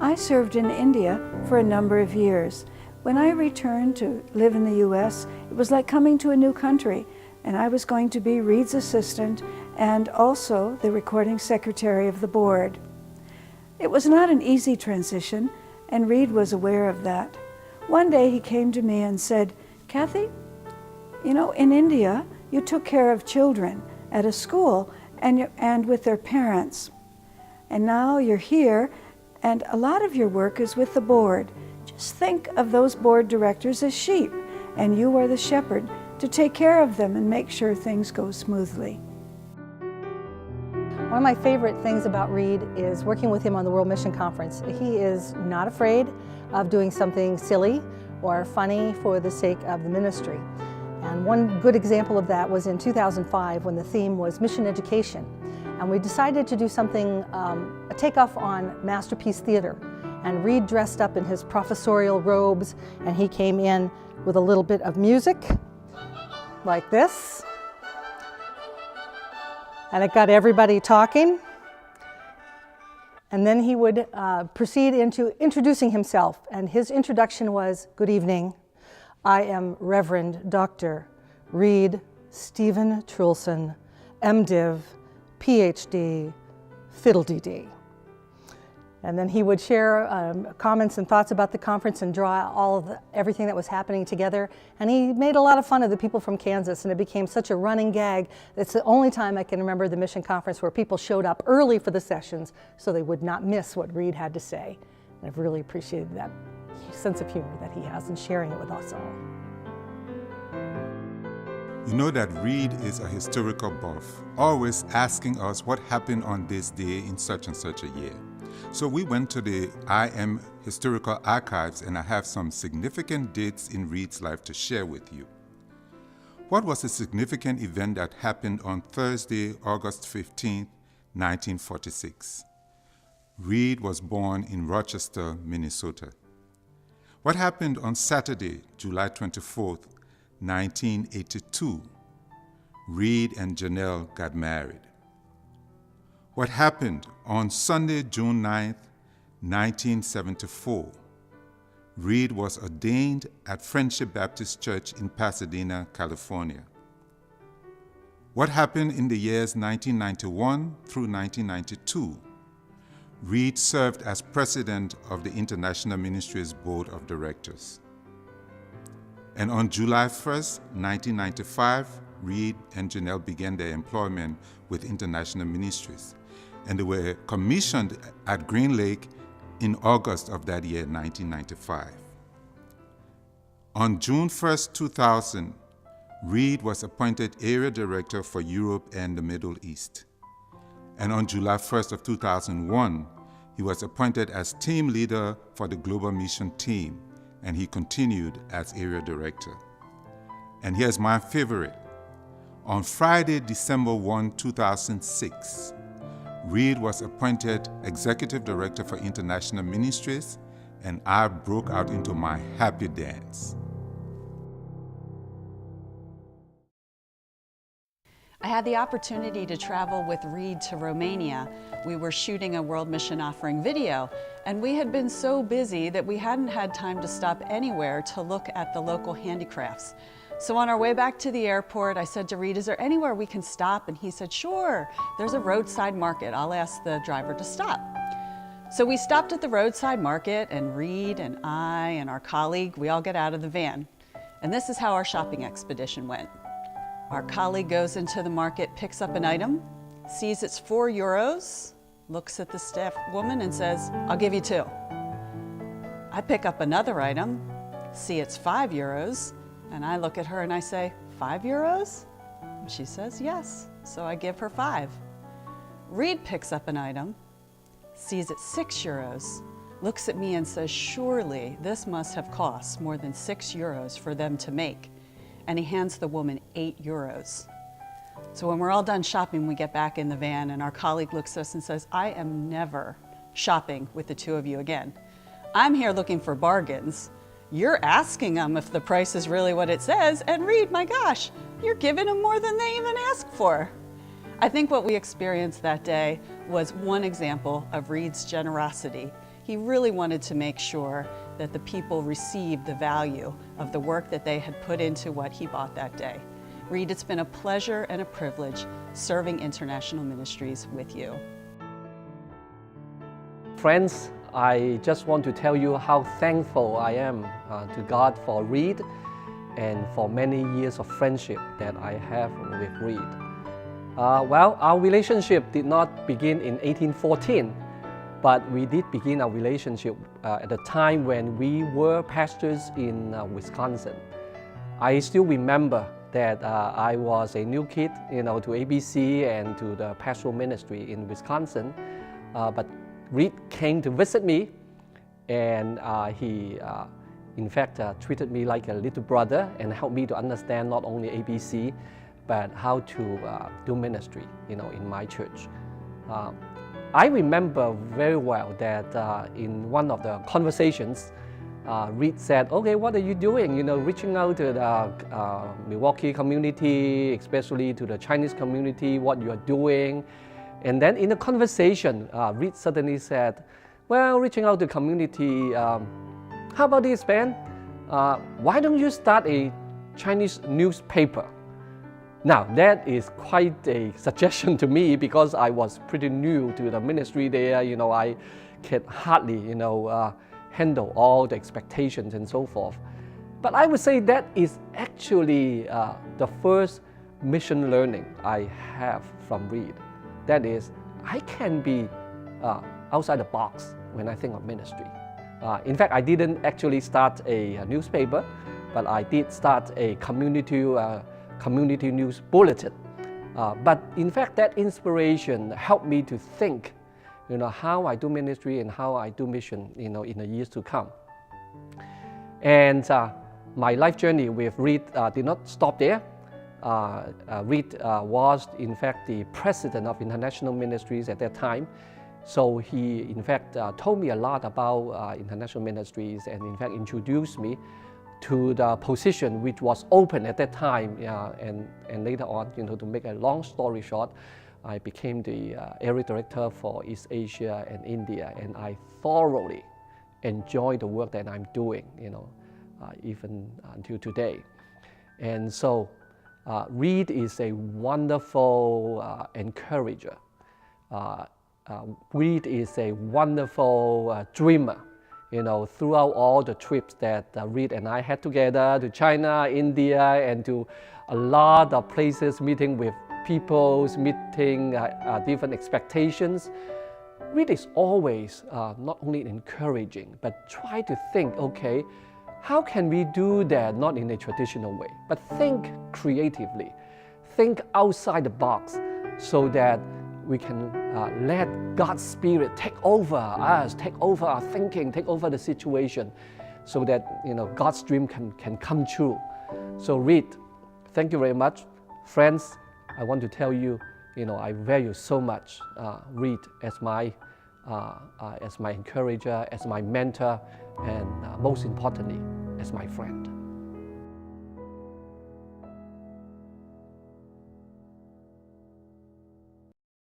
I served in India for a number of years. When I returned to live in the U.S., it was like coming to a new country, and I was going to be Reed's assistant and also the recording secretary of the board. It was not an easy transition, and Reed was aware of that. One day he came to me and said, "Kathy, you know, in India, you took care of children at a school and with their parents. And now you're here, and a lot of your work is with the board. Just think of those board directors as sheep, and you are the shepherd to take care of them and make sure things go smoothly." One of my favorite things about Reed is working with him on the World Mission Conference. He is not afraid of doing something silly or funny for the sake of the ministry. And one good example of that was in 2005 when the theme was mission education. And we decided to do something, a takeoff on Masterpiece Theater. And Reed dressed up in his professorial robes, and he came in with a little bit of music, like this. And it got everybody talking. And then he would proceed into introducing himself. And his introduction was, "Good evening. I am Reverend Dr. Reed Stephen Trulson, MDiv, PhD, fiddle-dee-dee." And then he would share comments and thoughts about the conference and draw all of everything that was happening together. And he made a lot of fun of the people from Kansas, and it became such a running gag. It's the only time I can remember the mission conference where people showed up early for the sessions so they would not miss what Reed had to say. And I've really appreciated that sense of humor that he has in sharing it with us all. You know that Reed is a historical buff, always asking us what happened on this day in such and such a year. So we went to the IM Historical Archives, and I have some significant dates in Reed's life to share with you. What was a significant event that happened on Thursday, August 15, 1946? Reed was born in Rochester, Minnesota. What happened on Saturday, July 24th, 1982? Reed and Janelle got married. What happened on Sunday, June 9th, 1974? Reed was ordained at Friendship Baptist Church in Pasadena, California. What happened in the years 1991 through 1992? Reed served as president of the International Ministries Board of Directors. And on July 1st, 1995, Reed and Janelle began their employment with International Ministries, and they were commissioned at Green Lake in August of that year, 1995. On June 1st, 2000, Reed was appointed Area Director for Europe and the Middle East. And on July 1st of 2001, he was appointed as Team Leader for the Global Mission Team, and he continued as Area Director. And here's my favorite. On Friday, December 1, 2006, Reed was appointed Executive Director for International Ministries, and I broke out into my happy dance. I had the opportunity to travel with Reed to Romania. We were shooting a World Mission Offering video, and we had been so busy that we hadn't had time to stop anywhere to look at the local handicrafts. So on our way back to the airport, I said to Reed, "Is there anywhere we can stop?" And he said, "Sure, there's a roadside market. I'll ask the driver to stop." So we stopped at the roadside market, and Reed and I and our colleague, we all get out of the van. And this is how our shopping expedition went. Our colleague goes into the market, picks up an item, sees it's €4, looks at the staff woman and says, "I'll give you 2. I pick up another item, see it's €5, and I look at her and I say, €5? And she says, yes, so I give her 5. Reed picks up an item, sees it's €6, looks at me and says, surely this must have cost more than €6 for them to make. And he hands the woman €8. So when we're all done shopping, we get back in the van and our colleague looks at us and says, "I am never shopping with the two of you again. I'm here looking for bargains. You're asking them if the price is really what it says, and Reed, my gosh, you're giving them more than they even asked for." I think what we experienced that day was one example of Reed's generosity. He really wanted to make sure that the people received the value of the work that they had put into what he bought that day. Reed, it's been a pleasure and a privilege serving International Ministries with you. Friends, I just want to tell you how thankful I am to God for Reed and for many years of friendship that I have with Reed. Well, our relationship did not begin in 1814, but we did begin our relationship at the time when we were pastors in Wisconsin. I still remember that I was a new kid, to ABC and to the pastoral ministry in Wisconsin, but Reed came to visit me, and he, in fact, treated me like a little brother and helped me to understand not only ABC, but how to do ministry, in my church. I remember very well that in one of the conversations, Reed said, "Okay, what are you doing? Reaching out to the Milwaukee community, especially to the Chinese community, what you are doing." And then in the conversation, Reed suddenly said, "Well, reaching out to the community, how about this, Ben? Why don't you start a Chinese newspaper?" Now, that is quite a suggestion to me because I was pretty new to the ministry there. I could hardly, handle all the expectations and so forth. But I would say that is actually the first mission learning I have from Reed. That is, I can be outside the box when I think of ministry. In fact, I didn't actually start a newspaper, but I did start a community news bulletin. But in fact, that inspiration helped me to think, how I do ministry and how I do mission, in the years to come. And my life journey with Reed did not stop there. Reed was, in fact, the president of International Ministries at that time. So he, in fact, told me a lot about International Ministries and, in fact, introduced me to the position which was open at that time, and later on, to make a long story short, I became the area director for East Asia and India, and I thoroughly enjoy the work that I'm doing, even until today. And so, Reed is a wonderful encourager. Reed is a wonderful dreamer. Throughout all the trips that Reed and I had together to China, India, and to a lot of places, meeting with people, meeting different expectations, Reed is always not only encouraging, but try to think, okay, how can we do that not in a traditional way, but think creatively, think outside the box so that we can let God's Spirit take over us, take over our thinking, take over the situation, so that God's dream can come true. So Reed, thank you very much. Friends, I want to tell you, I value so much Reed as my encourager, as my mentor, and most importantly, as my friend.